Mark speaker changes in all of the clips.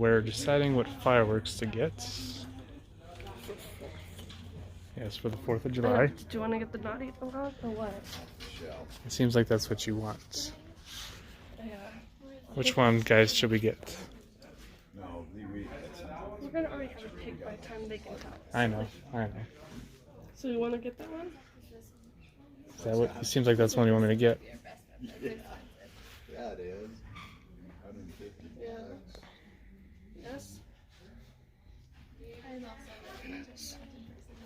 Speaker 1: we're deciding what fireworks to get. Yes, for the 4th of July.
Speaker 2: Do you want to get the naughty dog or what?
Speaker 1: It seems like that's what you want.
Speaker 2: Yeah.
Speaker 1: Which one, guys, should we get?
Speaker 2: We're gonna already have a pig by the time they can tell us.
Speaker 1: I know.
Speaker 2: So you want to get that one?
Speaker 1: Is that what? It seems like that's the one you want me to get.
Speaker 3: Yeah, it is. 150
Speaker 2: Yeah.
Speaker 3: bucks.
Speaker 2: Yes.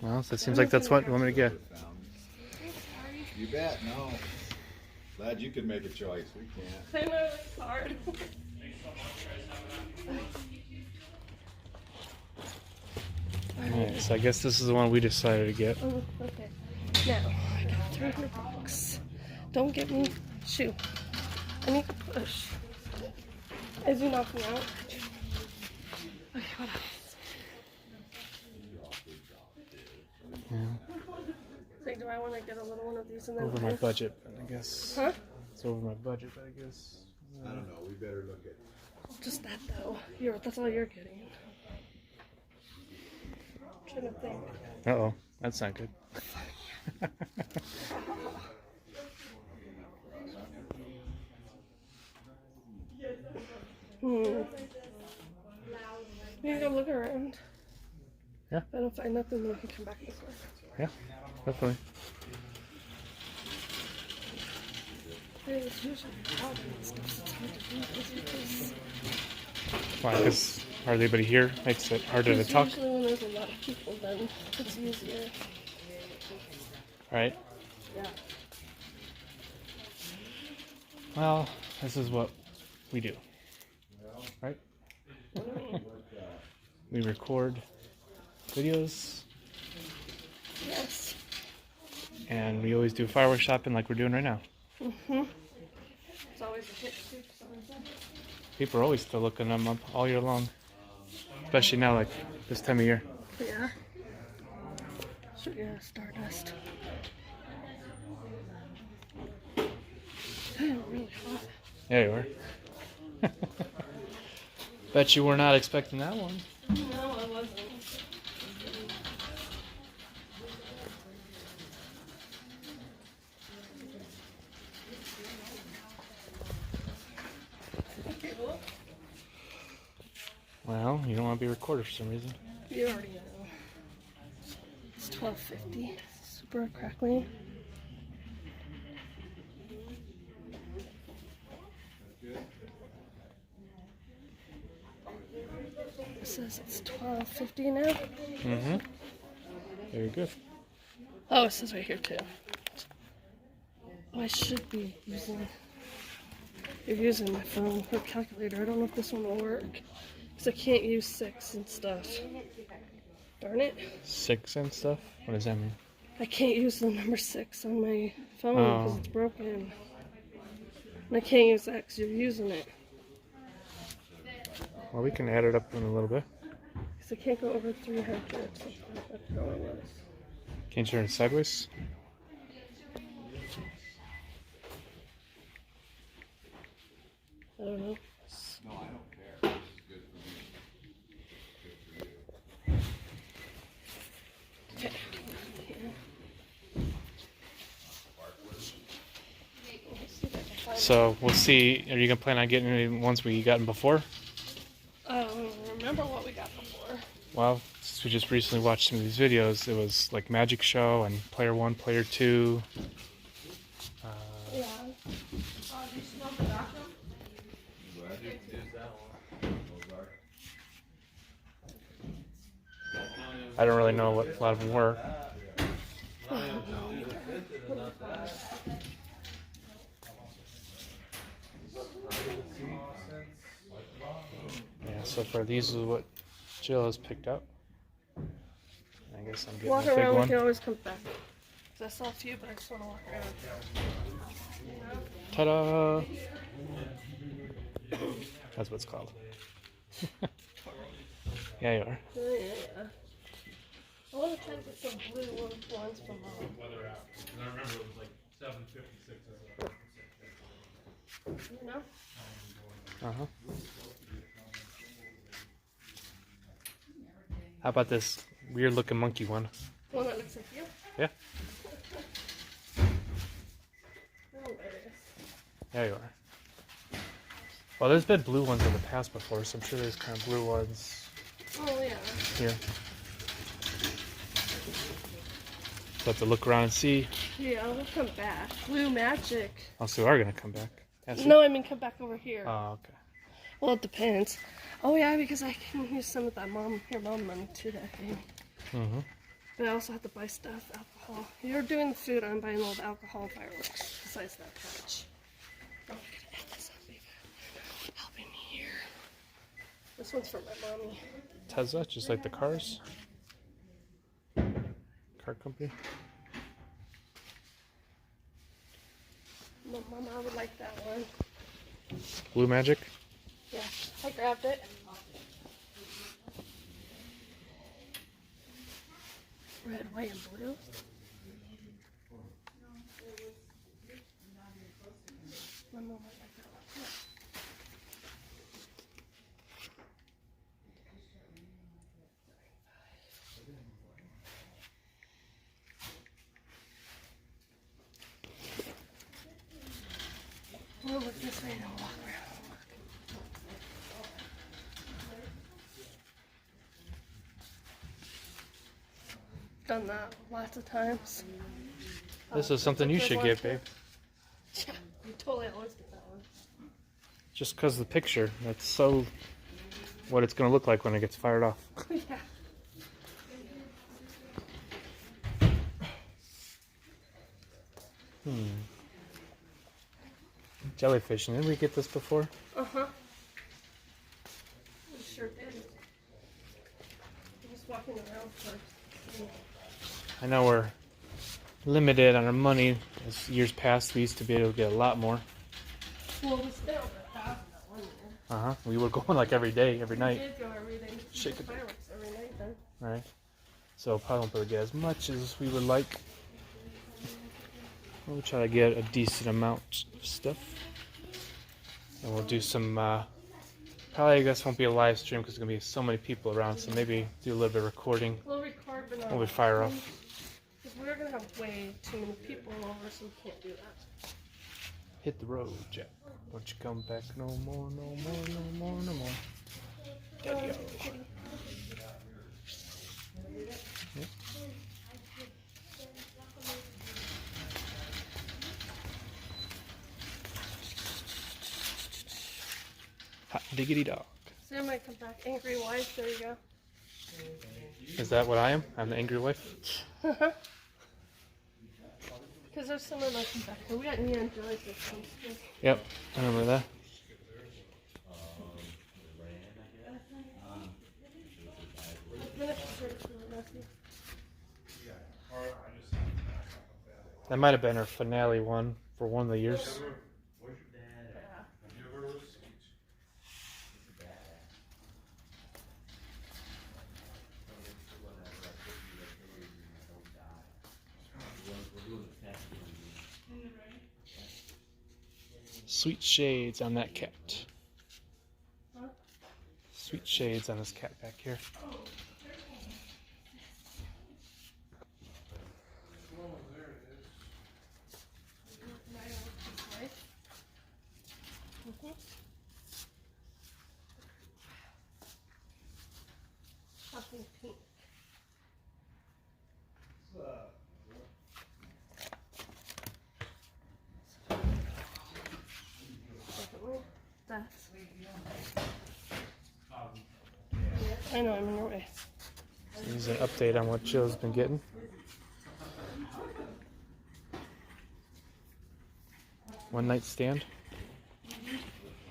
Speaker 1: Well, so it seems like that's what you want me to get.
Speaker 3: You bet, no. Glad you could make a choice. We can't.
Speaker 2: I know it's hard.
Speaker 1: Alright, so I guess this is the one we decided to get.
Speaker 2: Oh, okay. Now, I got 300 bucks. Don't get me. Shoot. I need to push. As you knock me out. Okay, what else?
Speaker 1: Yeah.
Speaker 2: Like, do I want to get a little one of these and then
Speaker 1: Over my budget, I guess.
Speaker 2: Huh?
Speaker 1: It's over my budget, I guess.
Speaker 3: I don't know. We better look at.
Speaker 2: Just that though. That's all you're getting. I'm trying to think.
Speaker 1: Uh-oh, that's not good.
Speaker 2: You can go look around.
Speaker 1: Yeah.
Speaker 2: If I don't find nothing, then we can come back this way.
Speaker 1: Yeah, definitely.
Speaker 2: It's usually crowded and stuff, so it's hard to do this because
Speaker 1: Why? Because hardly anybody here makes it harder to talk.
Speaker 2: usually when there's a lot of people, then it's easier.
Speaker 1: Right?
Speaker 2: Yeah.
Speaker 1: Well, this is what we do. Right? We record videos
Speaker 2: Yes.
Speaker 1: and we always do fireworks shopping like we're doing right now.
Speaker 2: It's always a hit too.
Speaker 1: People are always still looking them up all year long. Especially now, like this time of year.
Speaker 2: Yeah. So yeah, Stardust. Damn, really hot.
Speaker 1: There you are. Bet you were not expecting that one.
Speaker 2: No, I wasn't.
Speaker 1: Well, you don't want to be recorded for some reason.
Speaker 2: You already know. It's 12:50. Super crackly. It says it's 12:50 now.
Speaker 1: Mm-hmm. Very good.
Speaker 2: Oh, it says right here too. Oh, I should be using. You're using my phone or calculator. I don't know if this one will work. Because I can't use 6 and stuff. Darn it.
Speaker 1: 6 and stuff? What does that mean?
Speaker 2: I can't use the number 6 on my phone because it's broken. And I can't use that because you're using it.
Speaker 1: Well, we can add it up in a little bit.
Speaker 2: Because I can't go over 300 or something. I forgot what it was.
Speaker 1: Can you turn it sideways?
Speaker 2: I don't know.
Speaker 3: No, I don't care. This is good for me.
Speaker 2: Okay.
Speaker 1: So we'll see. Are you gonna plan on getting any ones we gotten before?
Speaker 2: I don't remember what we got before.
Speaker 1: Well, since we just recently watched some of these videos, it was like Magic Show and Player 1, Player 2.
Speaker 2: Yeah.
Speaker 1: I don't really know what a lot of them were. Yeah, so far these is what Jill has picked up. I guess I'm getting
Speaker 2: Walk
Speaker 1: a big
Speaker 2: around, we
Speaker 1: one.
Speaker 2: can always come back. Because I saw a few, but I just want to walk around.
Speaker 1: Ta-da! That's what it's called. Yeah, you are.
Speaker 2: Yeah. I want to try to get some blue ones from
Speaker 4: I remember it was like 756.
Speaker 2: you know?
Speaker 1: Uh-huh. How about this weird looking monkey one?
Speaker 2: One that looks like you.
Speaker 1: Yeah.
Speaker 2: Oh, there it is.
Speaker 1: There you are. Well, there's been blue ones in the past before, so I'm sure there's kind of blue ones
Speaker 2: Oh yeah.
Speaker 1: here. So have to look around and see.
Speaker 2: Yeah, we'll come back. Blue Magic.
Speaker 1: Oh, so we are gonna come back. Yes.
Speaker 2: No, I mean come back over here.
Speaker 1: Oh, okay.
Speaker 2: Well, it depends. Oh yeah, because I can use some of that your mom money too that game.
Speaker 1: Mm-hmm.
Speaker 2: But I also have to buy stuff, alcohol. You're doing the food, I'm buying all the alcohol and fireworks. Besides that patch. Oh, I gotta add this up, baby. Helping me here. This one's for my mommy.
Speaker 1: Tesla, just like the cars. Car company.
Speaker 2: No, Mama, I would like that one.
Speaker 1: Blue Magic.
Speaker 2: Yeah, I grabbed it. Red, white, and blue. My mom might like that one. We'll look this way and we'll walk around. Done that lots of times.
Speaker 1: This is something you should get, babe.
Speaker 2: Yeah, you totally always get that one.
Speaker 1: Just because the picture. That's so what it's going to look like when it gets fired off.
Speaker 2: Yeah.
Speaker 1: Jellyfish. Didn't we get this before?
Speaker 2: Uh-huh. We sure did. Just walking around first.
Speaker 1: I know we're limited on our money. As years past, we used to be able to get a lot more.
Speaker 2: Well, we spent over 1,000 that one year.
Speaker 1: Uh-huh. We were going like every day, every
Speaker 2: We
Speaker 1: night.
Speaker 2: did go every day.
Speaker 1: Shake it.
Speaker 2: Fireworks every night then.
Speaker 1: Right. So probably won't be able to get as much as we would like. We'll try to get a decent amount of stuff. And we'll do some, probably I guess won't be a live stream because there's going to be so many people around. So maybe do a little bit of recording
Speaker 2: We'll record but
Speaker 1: when we fire off.
Speaker 2: because we're going to have way too many people over, so we can't do that.
Speaker 1: Hit the road, Jack. Don't you come back no more, no more, no more, no more. Daddy-o. Yep. Hot diggity dog.
Speaker 2: Sam might come back. Angry wife, there you go.
Speaker 1: Is that what I am? I'm the angry wife?
Speaker 2: Because there's someone might come back. We got Neon Joyce that comes through.
Speaker 1: Yep, I remember that. That might have been our finale one for one of the years. Sweet shades on that cat.
Speaker 2: Huh?
Speaker 1: Sweet shades on this cat back here.
Speaker 2: Something pink. That's. I know, I'm in your way.
Speaker 1: Here's an update on what Jill's been getting. One night stand.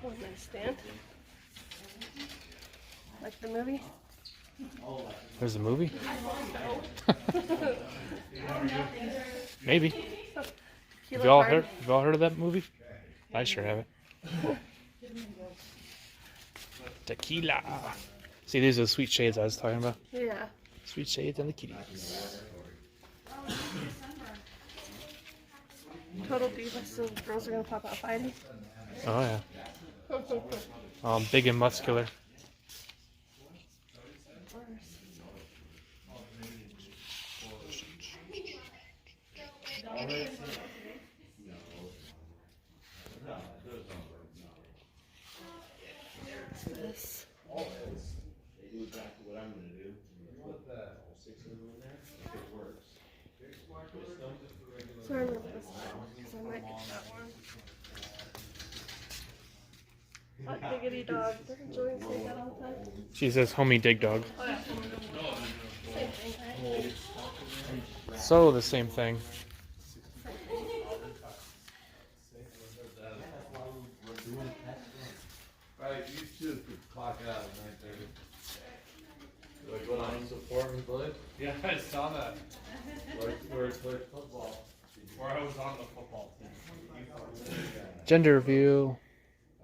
Speaker 2: One night stand. Like the movie?
Speaker 1: There's a movie? Maybe. Have you all heard of that movie? I sure haven't. Tequila. See, these are the sweet shades I was talking about.
Speaker 2: Yeah.
Speaker 1: Sweet shades and the kitties.
Speaker 2: Total divas, so the girls are gonna pop out fighting.
Speaker 1: Oh yeah. Big and muscular.
Speaker 2: This. So I remember this one, because I might get that one. Hot diggity dog. Doesn't Joey say that all the time?
Speaker 1: She says, "Homie, dig dog."
Speaker 2: Oh yeah. Same thing, right?
Speaker 1: So the same thing.
Speaker 5: Right, you two could clock out at 9:30. Like what on support and play?
Speaker 4: Yeah, I saw that.
Speaker 5: Where football?
Speaker 4: Or I was on the football team.
Speaker 1: Gender reveal.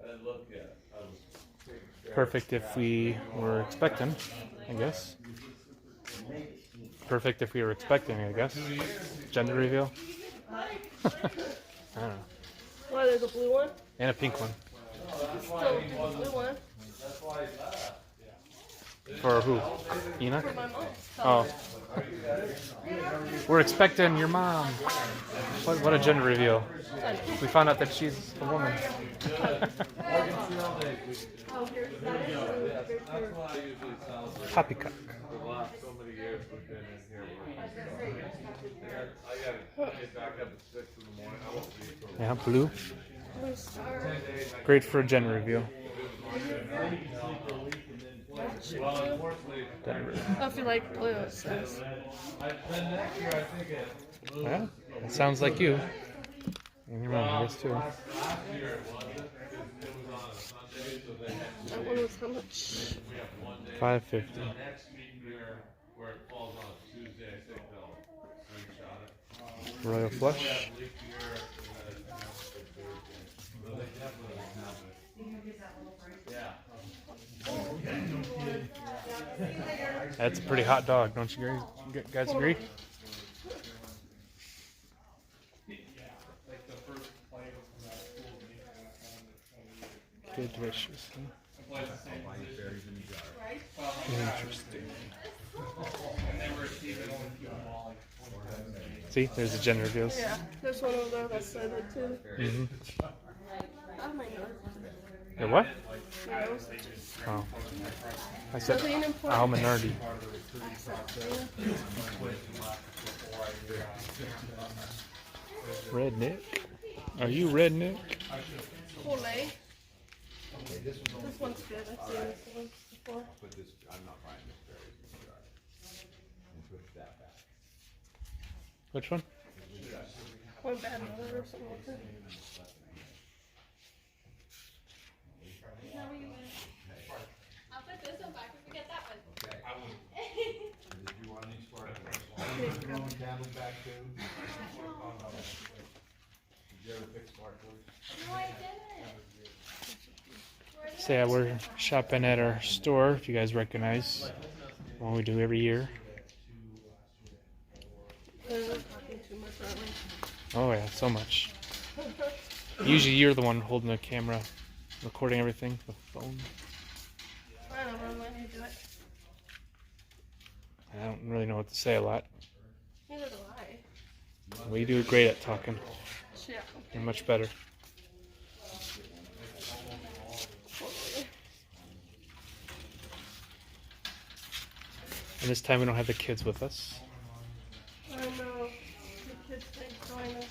Speaker 5: I didn't look yet. I was taking care of
Speaker 1: Perfect if we were expecting, I guess. Perfect if we were expecting, I guess. Gender reveal. I don't know.
Speaker 2: Why, there's a blue one?
Speaker 1: And a pink one.
Speaker 2: Still a blue one.
Speaker 5: That's why he's left.
Speaker 1: For who? Enoch?
Speaker 2: For my mom.
Speaker 1: Oh. We're expecting your mom. What a gender reveal. We found out that she's a woman.
Speaker 5: That's why I usually celebrate.
Speaker 1: Poppycock.
Speaker 5: For the last so many years we've been in here. I gotta get back up at 6 in the morning. I won't be for
Speaker 1: Yeah, blue.
Speaker 2: Blue star.
Speaker 5: 10 days.
Speaker 1: Great for a gender reveal.
Speaker 5: Well, unfortunately,
Speaker 2: Oh, if you like blue, it says.
Speaker 5: then next year I think it moved.
Speaker 1: Yeah, that sounds like you. And your mom, I guess, too.
Speaker 5: Last year it wasn't, because it was on a Sunday, so they had
Speaker 2: That one was how much?
Speaker 5: we have one day.
Speaker 1: $5.50.
Speaker 5: Next year, where it falls on a Tuesday, I think they'll screenshot it.
Speaker 1: Royal flush.
Speaker 5: Leap year, so they definitely have it. Yeah.
Speaker 1: That's a pretty hot dog, don't you guys agree?
Speaker 4: Like the first play was from that school meeting and I found it 20 years.
Speaker 1: Good delicious.
Speaker 4: I played the same position.
Speaker 1: Interesting.
Speaker 4: And they were receiving only few ball like 27 games.
Speaker 1: See, there's the gender reveals.
Speaker 2: Yeah, there's one over there that said it too.
Speaker 1: Mm-hmm.
Speaker 2: Oh my god.
Speaker 1: Your what?
Speaker 2: Nose.
Speaker 1: Oh. I said
Speaker 2: Nothing important.
Speaker 1: I'm a nerdy. Redneck? Are you redneck?
Speaker 2: Olay. This one's good. I've seen this one before.
Speaker 3: Put this, I'm not buying this berries in the jar. And put that back.
Speaker 1: Which one?
Speaker 2: One bad mother or something like that.
Speaker 6: I'll put this one back if we get that one.
Speaker 3: Okay. And did you want any sparklers? Did you want candles back too? Did you ever pick sparklers?
Speaker 6: No, I didn't.
Speaker 1: So yeah, we're shopping at our store, if you guys recognize. One we do every year.
Speaker 2: We're talking too much, aren't we?
Speaker 1: Oh yeah, so much. Usually you're the one holding the camera, recording everything, the phone.
Speaker 2: I don't know when you do it.
Speaker 1: I don't really know what to say a lot.
Speaker 2: Neither do I.
Speaker 1: We do great at talking.
Speaker 2: Yeah.
Speaker 1: You're much better.
Speaker 2: Totally.
Speaker 1: And this time we don't have the kids with us.
Speaker 2: I know. The kids think join us.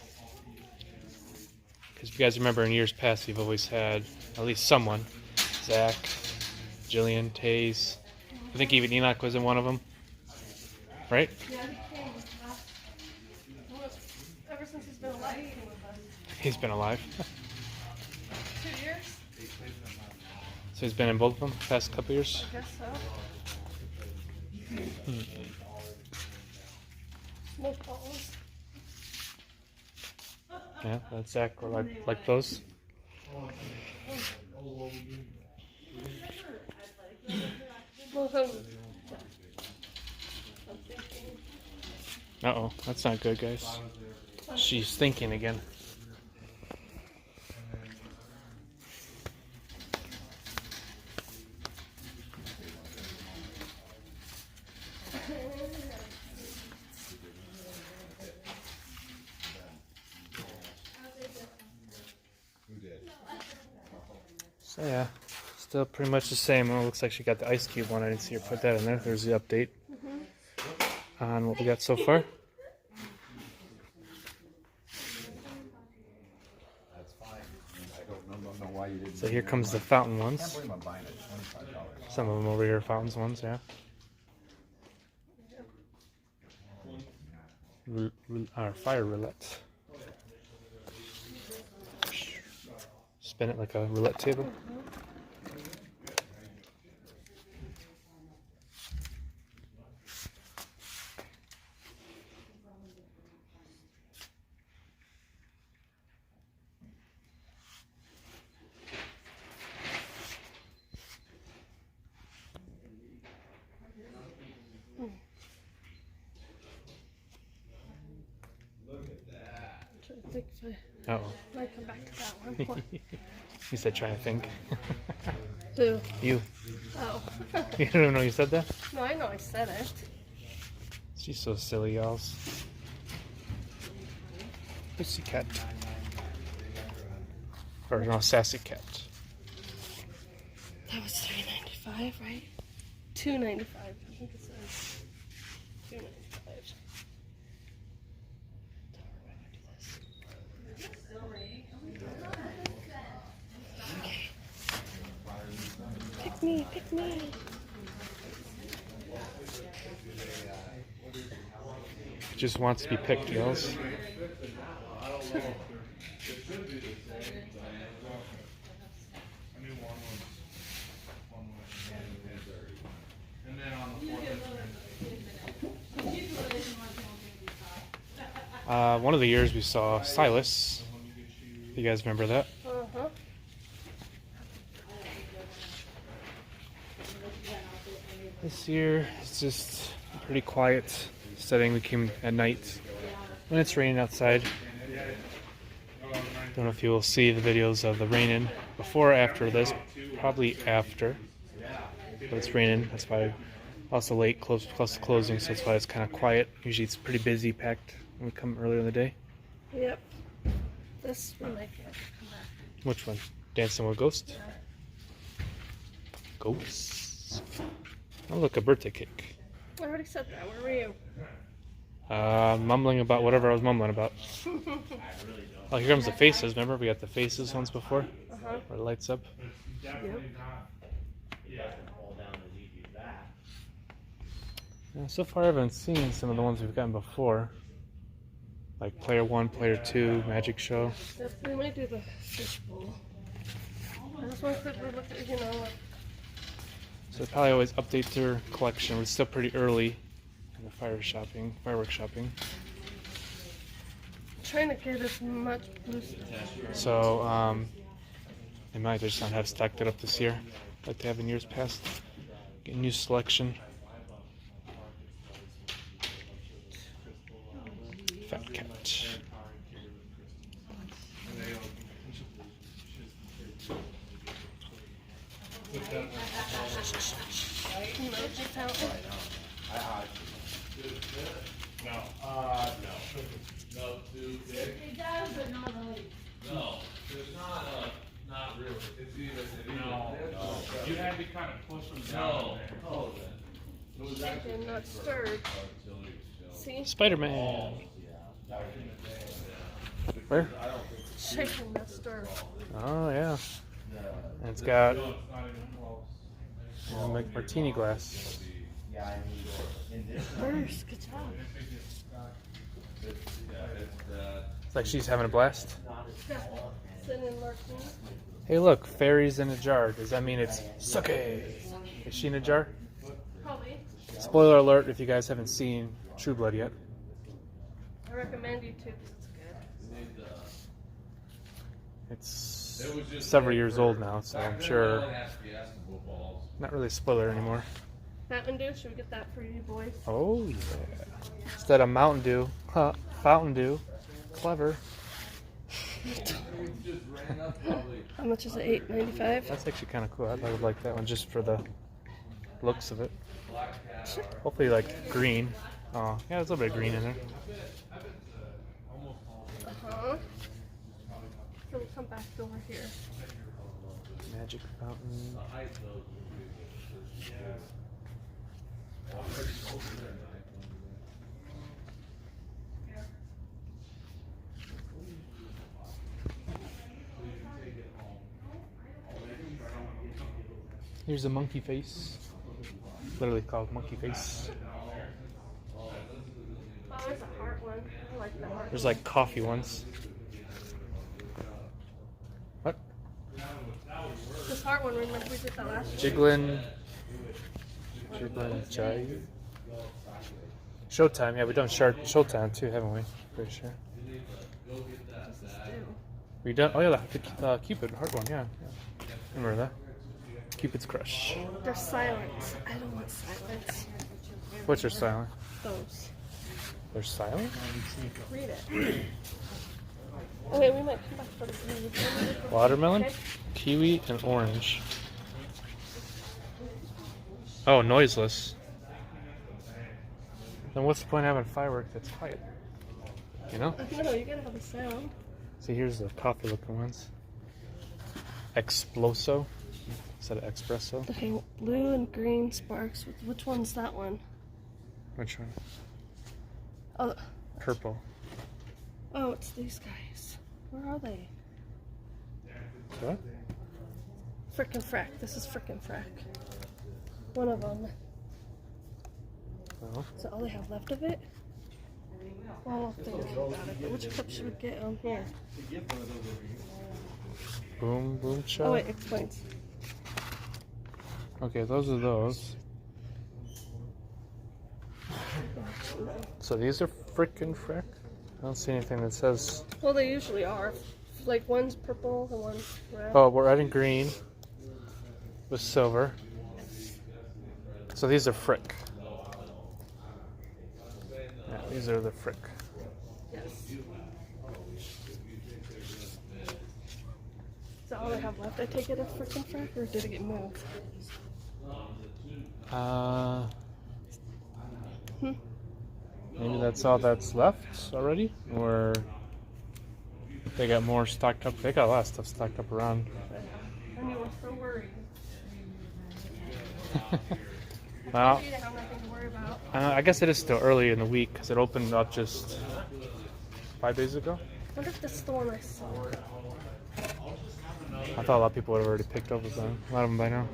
Speaker 1: Because if you guys remember in years past, you've always had at least someone. Zach, Jillian, Taze. I think even Enoch was in one of them. Right?
Speaker 2: Yeah, he came almost ever since he's been alive. He came with us.
Speaker 1: He's been alive.
Speaker 2: 2 years?
Speaker 1: So he's been in both of them the past couple years.
Speaker 2: I guess so. Smoke balls.
Speaker 1: Yeah, that's Zach. Or like those.
Speaker 2: Well,
Speaker 1: Uh-oh, that's not good, guys. She's thinking again. So yeah, still pretty much the same. Well, it looks like she got the ice cube one. I didn't see her put that in there. There's the update on what we got so far.
Speaker 3: That's fine. I don't know why you didn't.
Speaker 1: So here comes the fountain
Speaker 3: I can't
Speaker 1: ones.
Speaker 3: believe I'm buying it $25.
Speaker 1: Some of them over here are fountains ones, yeah. Fire roulette. Spin it like a roulette table.
Speaker 2: Trying to think if I
Speaker 1: Uh-oh.
Speaker 2: might come back to that one. What?
Speaker 1: You said trying to think.
Speaker 2: Who?
Speaker 1: You.
Speaker 2: Oh.
Speaker 1: You don't even know you said that?
Speaker 2: No, I know I said it.
Speaker 1: She's so silly, y'all. Pussycat. Or no, sassy cat.
Speaker 2: That was $3.95, right? $2.95. I think it says $2.95. Pick me, pick me.
Speaker 1: Just wants to be picked, y'alls.
Speaker 4: And then on the 4th.
Speaker 1: One of the years we saw Silas. You guys remember that?
Speaker 2: Uh-huh.
Speaker 1: This year it's just pretty quiet setting. We came at night when it's raining outside. Don't know if you will see the videos of the raining before or after this. Probably after. But it's raining. That's why also late, close to closing, so that's why it's kind of quiet. Usually it's pretty busy, packed when we come earlier in the day.
Speaker 2: Yep. This one might be able to come back.
Speaker 1: Which one? Dancing with Ghosts? Ghosts. Oh, look, a birthday cake.
Speaker 2: I already said that. Where were you?
Speaker 1: Mumbling about whatever I was mumbling about. Oh, here comes the faces. Remember, we got the faces ones before?
Speaker 2: Uh-huh.
Speaker 1: Where it lights up.
Speaker 2: Yep.
Speaker 1: Yeah, so far I haven't seen some of the ones we've gotten before. Like Player 1, Player 2, Magic Show.
Speaker 2: Yep, we might do the fishbowl. I just want to look at, you know, like,
Speaker 1: So they probably always update their collection. We're still pretty early in the fireworks shopping.
Speaker 2: trying to get as much blue stuff.
Speaker 1: So they might just not have stocked it up this year like they have in years past. Get a new selection. Fat cat.
Speaker 2: Emoji fountain.
Speaker 5: No, too big.
Speaker 6: It does, but not really.
Speaker 5: No, there's not really. It's either.
Speaker 4: No, you had to kind of push them down
Speaker 5: No.
Speaker 4: there.
Speaker 5: Oh, then. It was actually.
Speaker 2: Shaken, not stirred. See?
Speaker 1: Spider-Man. Where?
Speaker 2: Shaken, not stirred.
Speaker 1: Oh yeah. And it's got
Speaker 4: No, it's not even close.
Speaker 1: like martini glass.
Speaker 2: First, good job.
Speaker 1: It's like she's having a blast.
Speaker 2: Send in martini.
Speaker 1: Hey look, fairies in a jar. Does that mean it's sake? Is she in a jar?
Speaker 2: Probably.
Speaker 1: Spoiler alert if you guys haven't seen True Blood yet.
Speaker 2: I recommend you too, 'cause it's good.
Speaker 1: It's several years old now, so I'm sure not really a spoiler anymore.
Speaker 2: Mountain Dew, should we get that for you boys?
Speaker 1: Oh yeah. Instead of Mountain Dew, huh? Fountain Dew. Clever.
Speaker 2: How much is it? $8.95?
Speaker 1: That's actually kind of cool. I would like that one just for the looks of it. Hopefully like green. Oh, yeah, there's a little bit of green in there.
Speaker 2: Uh-huh. So we come back over here.
Speaker 1: Magic fountain. Here's a monkey face. Literally called monkey face.
Speaker 2: Oh, there's a heart one. I like that heart.
Speaker 1: There's like coffee ones. What?
Speaker 2: This heart one, remember we did that last year?
Speaker 1: Jiggling Jai. Showtime, yeah, we've done Showtime too, haven't we? Pretty sure. We done? Oh yeah, the Cupid heart one, yeah. Remember that? Cupid's crush.
Speaker 2: They're silent. I don't want silence.
Speaker 1: What's your silent?
Speaker 2: Those.
Speaker 1: They're silent?
Speaker 2: Read it. Okay, we might come back for this.
Speaker 1: Watermelon,
Speaker 2: Okay.
Speaker 1: kiwi, and orange. Oh, noiseless. Then what's the point of having fireworks that's quiet? You know?
Speaker 2: No, you gotta have a sound.
Speaker 1: See, here's the coffee looking ones. Exploso instead of espresso.
Speaker 2: Okay, blue and green sparks. Which one's that one?
Speaker 1: Which one?
Speaker 2: Oh,
Speaker 1: Purple.
Speaker 2: oh, it's these guys. Where are they?
Speaker 1: What?
Speaker 2: Frickin' frack. This is frickin' frack. One of them.
Speaker 1: Oh.
Speaker 2: Is that all they have left of it? Well, I'll think about it. But which cup should we get on here?
Speaker 1: Boom, boom,
Speaker 2: Oh
Speaker 1: chow.
Speaker 2: wait, explains.
Speaker 1: Okay, those are those. So these are frickin' frack? I don't see anything that says.
Speaker 2: Well, they usually are. Like one's purple and one's red.
Speaker 1: Oh, we're adding green with silver. So these are frick. Yeah, these are the frick.
Speaker 2: Yes. Is that all they have left? I take it as frickin' frack, or did it get moved?
Speaker 1: Maybe that's all that's left already, or they got more stocked up. They got a lot of stuff stocked up around.
Speaker 2: And you were so worried.
Speaker 1: Well,
Speaker 2: You didn't have nothing to worry about.
Speaker 1: I guess it is still early in the week because it opened up just 5 days ago.
Speaker 2: I wonder if this is the one I saw.
Speaker 1: I thought a lot of people would have already picked up a lot of them by now.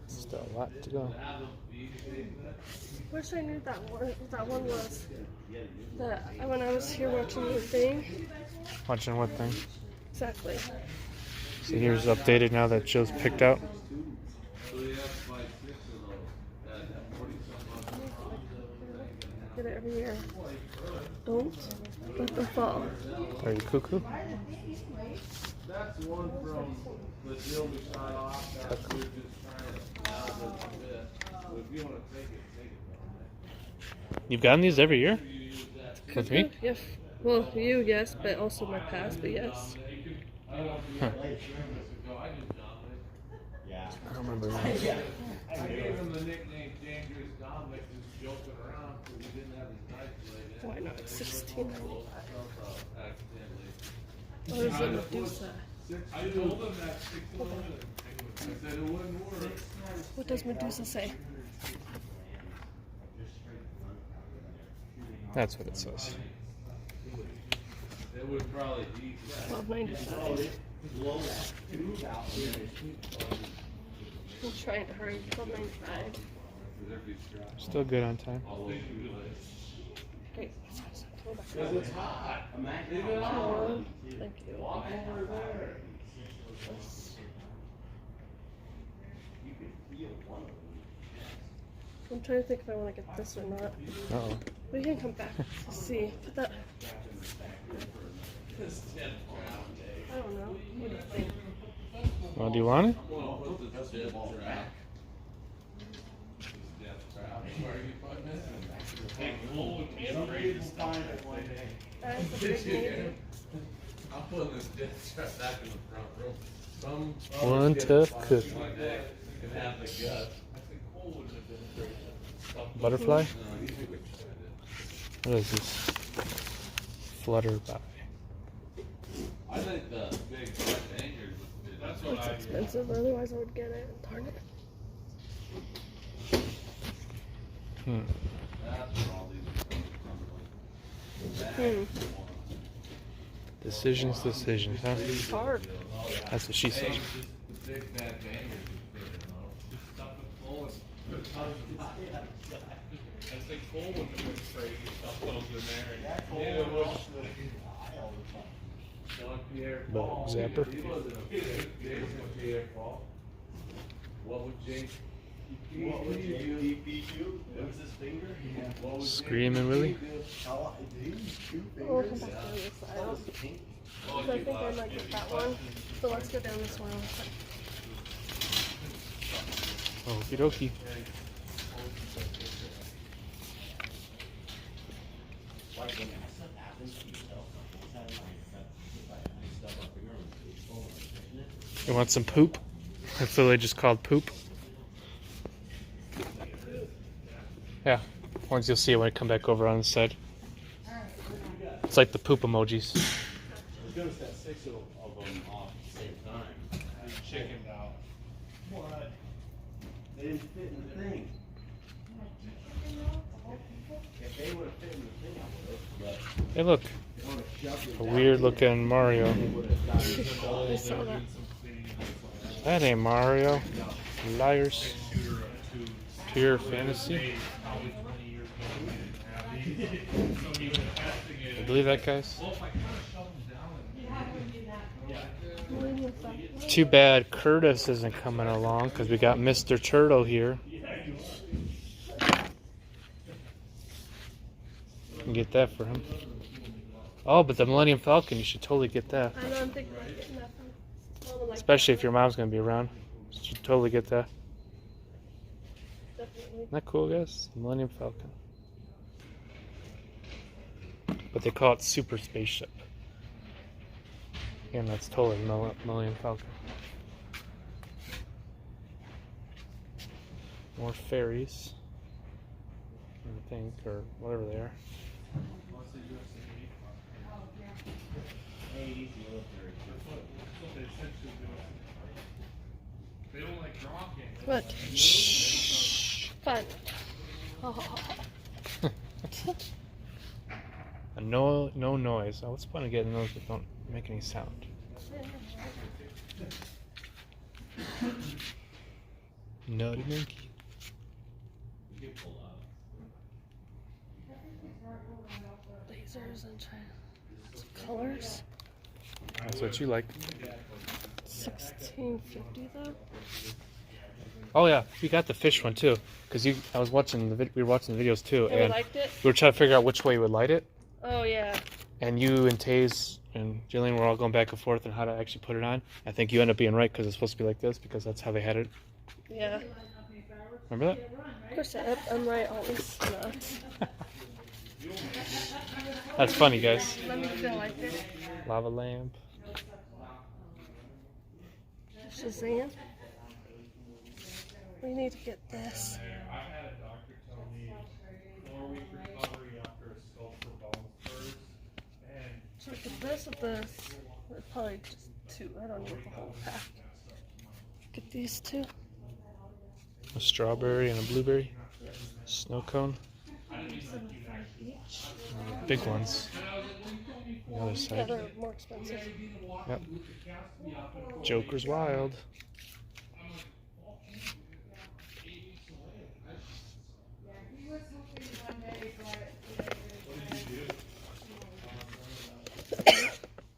Speaker 1: Still a lot to go.
Speaker 2: Wish I knew that one was. When I was here watching the thing.
Speaker 1: Watching what thing?
Speaker 2: Exactly.
Speaker 1: So here's updated now that Joe's picked out.
Speaker 2: Get it every year. Don't let them fall.
Speaker 1: Are you cuckoo?
Speaker 5: That's one from the deal we shot off that we're just trying to nab it a bit. So if you want to take it,
Speaker 1: You've gotten these every year? With me?
Speaker 2: Yes. Well, you, yes, but also my past, but yes.
Speaker 1: Huh. I don't remember that.
Speaker 5: I gave him the nickname Dangerous Dominic, just joking around because he didn't have his knife laid in.
Speaker 2: Why not? $16.95.
Speaker 5: Accidentally.
Speaker 2: Or is it Medusa?
Speaker 5: I told him that 6-11. I said it wouldn't work.
Speaker 2: What does Medusa say?
Speaker 1: That's what it says.
Speaker 5: It would probably be.
Speaker 2: $12.95. I'm trying to hurry. $12.95.
Speaker 1: Still good on time.
Speaker 2: Great.
Speaker 5: It's hot.
Speaker 2: Thank you. I'm trying to think if I want to get this or not.
Speaker 1: Uh-oh.
Speaker 2: We can come back to see. Put that. I don't know. What do you think?
Speaker 1: Well, do you want it?
Speaker 2: That is a big maybe.
Speaker 5: I'm putting this death trap back in the front room. Some
Speaker 1: One tough cookie.
Speaker 5: can have the gut.
Speaker 1: Butterfly? What is this? Flutterby.
Speaker 5: I think the big red danger was
Speaker 2: It's expensive, otherwise I would get it in Target.
Speaker 1: Decisions, huh?
Speaker 2: It's hard.
Speaker 1: That's what she said.
Speaker 5: As they cold when the wind spray, you stuff those in there. And it was Jean-Pierre Paul.
Speaker 1: Zapper.
Speaker 5: He wasn't a big Jean-Pierre Paul. What would Jake? What would you do? What was his finger? What was
Speaker 1: Screaming Willie.
Speaker 3: How, did he shoot
Speaker 2: We'll
Speaker 3: fingers?
Speaker 2: come back down this side. So I think I might get that one. So let's go down this one.
Speaker 1: Okie dokie. You want some poop? That's literally just called poop. Yeah, once you'll see it when I come back over on the side. It's like the poop emojis.
Speaker 5: I was gonna set 6 of them off at the same time. Chickened out. What? They didn't fit in the thing. If they would have fit in the thing, I would have.
Speaker 1: Hey, look, a weird looking Mario.
Speaker 2: I saw that.
Speaker 1: That ain't Mario. Liars. Pure fantasy. You believe that, guys? Too bad Curtis isn't coming along because we got Mr. Turtle here. Can get that for him. Oh, but the Millennium Falcon, you should totally get that.
Speaker 2: I know, I'm thinking about getting that one.
Speaker 1: Especially if your mom's going to be around. You should totally get that.
Speaker 2: Definitely.
Speaker 1: Isn't that cool, guys? The Millennium Falcon. But they call it Super Spaceship. And that's totally Millennium Falcon. More fairies, I think, or whatever they are.
Speaker 5: They don't like rocking.
Speaker 2: What?
Speaker 1: Shh.
Speaker 2: Fun. Oh.
Speaker 1: No noise. Oh, what's the point of getting those that don't make any sound? Nutty monkey.
Speaker 2: Lasers and China. Some colors.
Speaker 1: That's what you like.
Speaker 2: 1650 though.
Speaker 1: Oh yeah, we got the fish one too. Cause I was watching we were watching the videos too,
Speaker 2: And we
Speaker 1: and
Speaker 2: liked it?
Speaker 1: we were trying to figure out which way you would light it.
Speaker 2: Oh yeah.
Speaker 1: And you and Taze and Jillian were all going back and forth on how to actually put it on. I think you end up being right because it's supposed to be like this because that's how they had it.
Speaker 2: Yeah.
Speaker 1: Remember that?
Speaker 2: Of course I'm right always. Not.
Speaker 1: That's funny, guys.
Speaker 2: Let me feel like it.
Speaker 1: Lava lamp.
Speaker 2: Shazam. We need to get this.
Speaker 5: I had a doctor tell me 4-week recovery after a skull for bone spurs. And
Speaker 2: So we get this with this. Probably just 2. I don't need the whole pack. Get these 2.
Speaker 1: A strawberry and a blueberry. Snow cone. Big ones. The other
Speaker 2: Yeah,
Speaker 1: side.
Speaker 2: they're more expensive.
Speaker 1: Yep. Joker's Wild.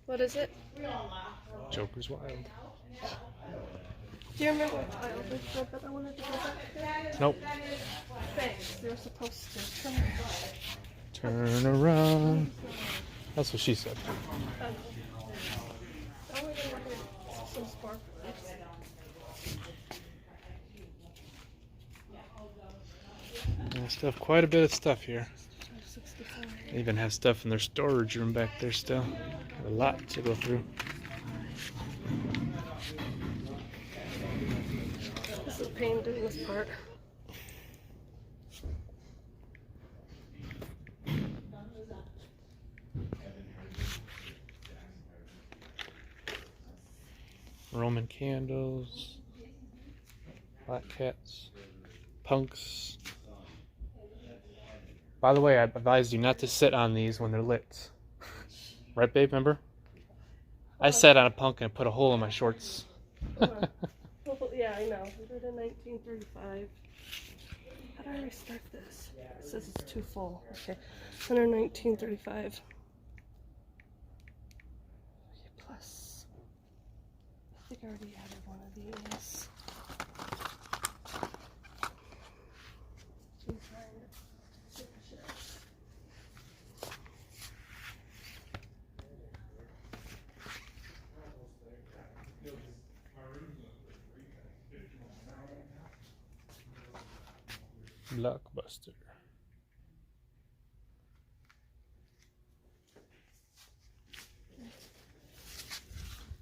Speaker 2: What is it?
Speaker 1: Joker's Wild.
Speaker 2: Do you remember what childhood club that I wanted to go back to?
Speaker 1: Nope.
Speaker 2: Thanks. They were supposed to.
Speaker 1: Turn around. That's what she said.
Speaker 2: Oh, we're gonna get some sparklers.
Speaker 1: Yeah, stuff. Quite a bit of stuff here.
Speaker 2: 65.
Speaker 1: They even have stuff in their storage room back there still. A lot to go through.
Speaker 2: This is a pain doing this part.
Speaker 1: Roman candles, black cats, punks. By the way, I advise you not to sit on these when they're lit. Right, babe? Remember? I sat on a punk and it put a hole in my shorts.
Speaker 2: Well, yeah, I know. We did in 1935. How do I restart this? It says it's too full. Okay. Under 1935. Okay, plus. I think I already added one of these.
Speaker 1: Blockbuster.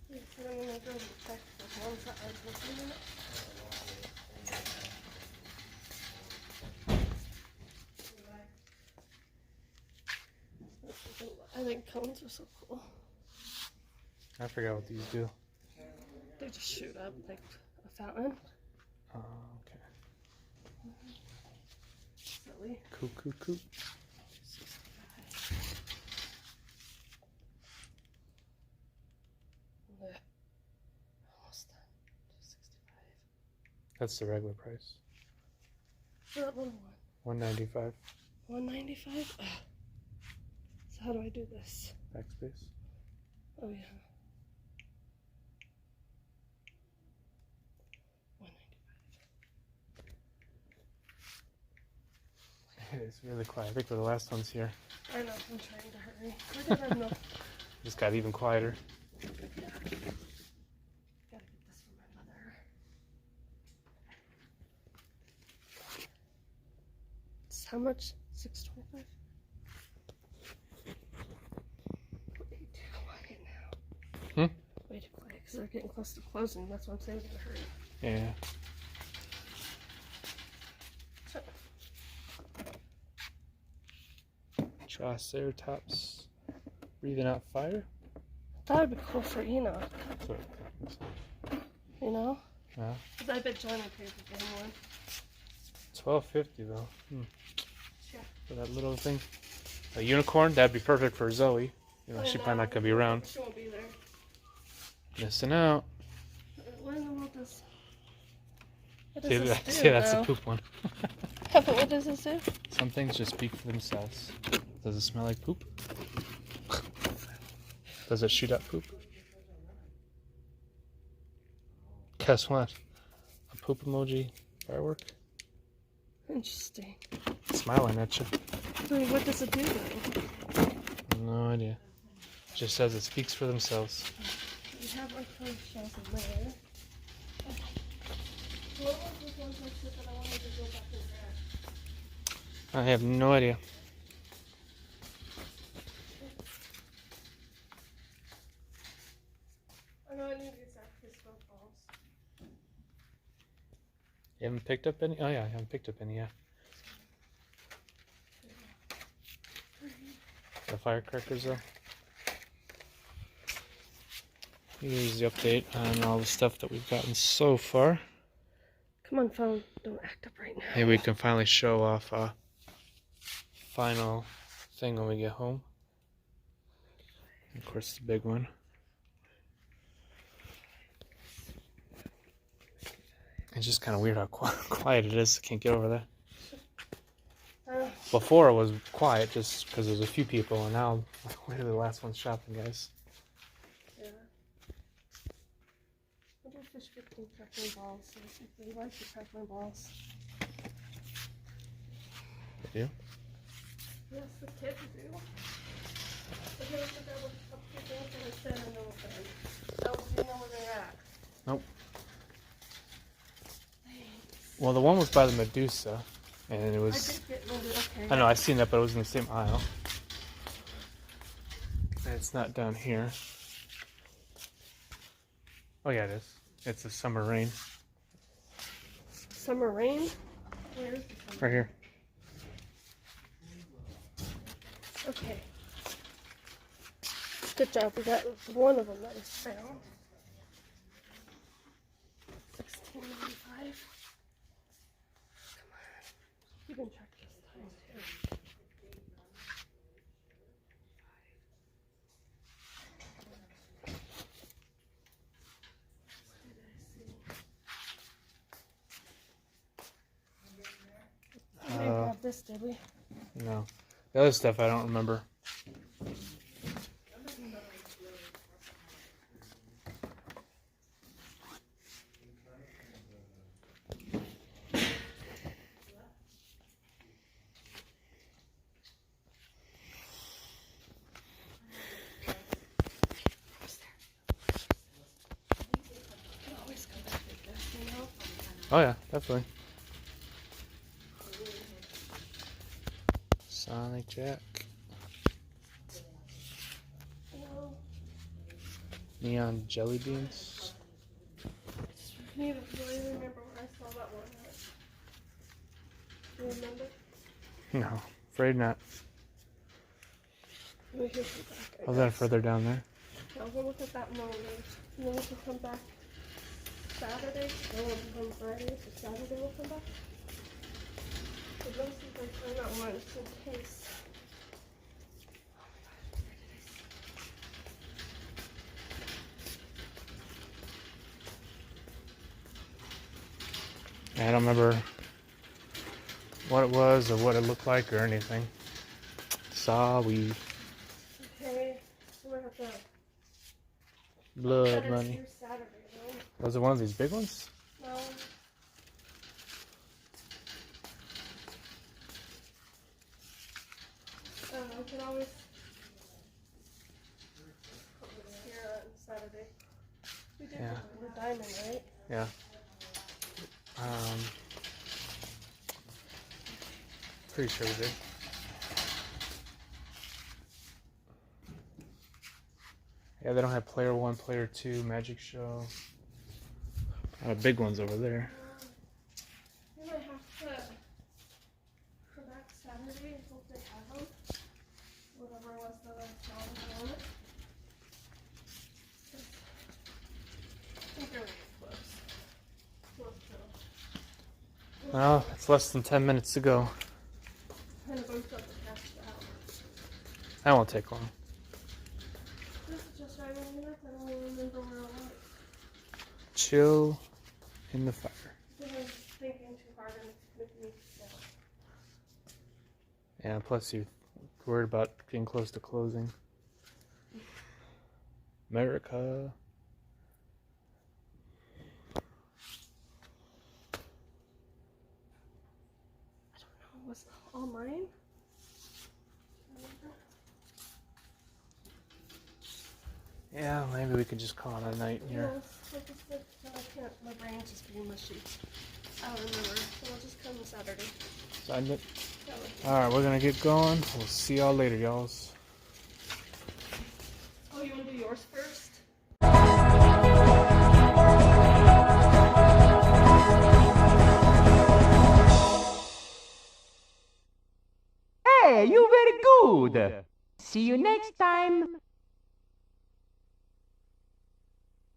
Speaker 2: Yeah, so I'm gonna go check the ones that are looking at. I think cones are so cool.
Speaker 1: I forgot what these do.
Speaker 2: They just shoot up like a fountain.
Speaker 1: Oh, okay.
Speaker 2: Silly.
Speaker 1: Cool.
Speaker 2: Almost done. 265.
Speaker 1: That's the regular price.
Speaker 2: For that little one.
Speaker 1: $195.
Speaker 2: 195. Ugh. So how do I do this?
Speaker 1: Backspace.
Speaker 2: Oh yeah. 195.
Speaker 1: It's really quiet. I think we're the last ones here.
Speaker 2: I know. I'm trying to hurry. Where did I know?
Speaker 1: Just got even quieter.
Speaker 2: Yeah. Gotta get this for my mother. It's how much? $6.25. Way too quiet now. Way too quiet because they're getting close to closing. That's what I'm saying. Gotta hurry.
Speaker 1: Yeah. Triceratops breathing out fire.
Speaker 2: That would be cool for Enoch.
Speaker 1: That's what
Speaker 2: You know?
Speaker 1: Yeah.
Speaker 2: Because I bet Johnny paid for getting one.
Speaker 1: $12.50 though.
Speaker 2: Yeah.
Speaker 1: For that little thing. A unicorn, that'd be perfect for Zoe. You know, she probably not gonna be around.
Speaker 2: She won't be there.
Speaker 1: Missing out.
Speaker 2: What in the world does... What
Speaker 1: See,
Speaker 2: does this do,
Speaker 1: see, that's
Speaker 2: though?
Speaker 1: the poop one.
Speaker 2: But what does this do?
Speaker 1: Some things just speak for themselves. Does it smell like poop? Does it shoot out poop? Guess what? A poop emoji firework?
Speaker 2: Interesting.
Speaker 1: Smiling at you.
Speaker 2: Wait, what does it do though?
Speaker 1: No idea. Just says it speaks for themselves.
Speaker 2: We have our clothes shelves in there. What was this one place that I wanted to go back in there?
Speaker 1: I have no idea.
Speaker 2: I know I need these actually smoke balls.
Speaker 1: You haven't picked up any? Oh yeah, I haven't picked up any yet. The firecrackers though. Here's the update on all the stuff that we've gotten so far.
Speaker 2: Come on, phone. Don't act up right now.
Speaker 1: Maybe we can finally show off a final thing when we get home. Of course, the big one. It's just kind of weird how quiet it is. I can't get over that. Before it was quiet just because there's a few people, and now we're the last ones shopping, guys.
Speaker 2: Yeah. I wonder if fish get the crackling balls. They like the crackling balls.
Speaker 1: They do?
Speaker 2: Yes, the kids do. But they said there were a few things that I said I know of them. Do you know where they're at?
Speaker 1: Nope. Well, the one was by the Medusa, and it
Speaker 2: I
Speaker 1: was...
Speaker 2: did get rid of okay.
Speaker 1: I know, I seen that, but it was in the same aisle. And it's not down here. Oh yeah, it is. It's a summer rain.
Speaker 2: Summer rain? Where is the summer?
Speaker 1: Right here.
Speaker 2: Okay. Good job. We got one of them that was found. 1495. Come on. You can check this time too. We didn't grab this, did we?
Speaker 1: No. The other stuff I don't remember.
Speaker 2: You can always come back with this, you know?
Speaker 1: Oh yeah, definitely. Sonic Jack.
Speaker 2: No.
Speaker 1: Neon jelly beans.
Speaker 2: I need to really remember where I saw that one at. Do you remember?
Speaker 1: No, afraid not.
Speaker 2: We can come back.
Speaker 1: Was that further down there?
Speaker 2: Yeah, we'll look at that moment. And then we can come back Saturday. Then we'll come Friday. So Saturday we'll come back. But let's see if I find that one just in case.
Speaker 1: I don't remember what it was or what it looked like or anything. Sorry.
Speaker 2: Okay. So we're at the
Speaker 1: Blood
Speaker 2: Better
Speaker 1: money.
Speaker 2: see Saturday though.
Speaker 1: Was it one of these big ones?
Speaker 2: No. We can always put this here on Saturday. We did
Speaker 1: Yeah.
Speaker 2: the diamond, right?
Speaker 1: Yeah. Pretty sure we did. Yeah, they don't have player 1, player 2, magic show. A lot of big ones over there.
Speaker 2: We might have to go back Saturday and hope they have them. Whatever was the challenge on it. I think they're really close. Close to.
Speaker 1: Well, it's less than 10 minutes to go.
Speaker 2: Kind of bumped up the cash out.
Speaker 1: That won't take long.
Speaker 2: This is just right in here. I don't even remember where it was.
Speaker 1: Chill in the fire.
Speaker 2: I was thinking too hard and it's making me sad.
Speaker 1: Yeah, plus you're worried about getting close to closing. America.
Speaker 2: Was all mine?
Speaker 1: Yeah, maybe we could just call it a night here.
Speaker 2: Yes, like I said, I can't, my brain's just being mushy. I don't remember, so I'll just come Saturday.
Speaker 1: Sunday.
Speaker 2: That would-
Speaker 1: Alright, we're gonna get going. We'll see y'all later, y'all.
Speaker 2: Oh, you want to do yours first?
Speaker 7: Hey, you very good. See you next time.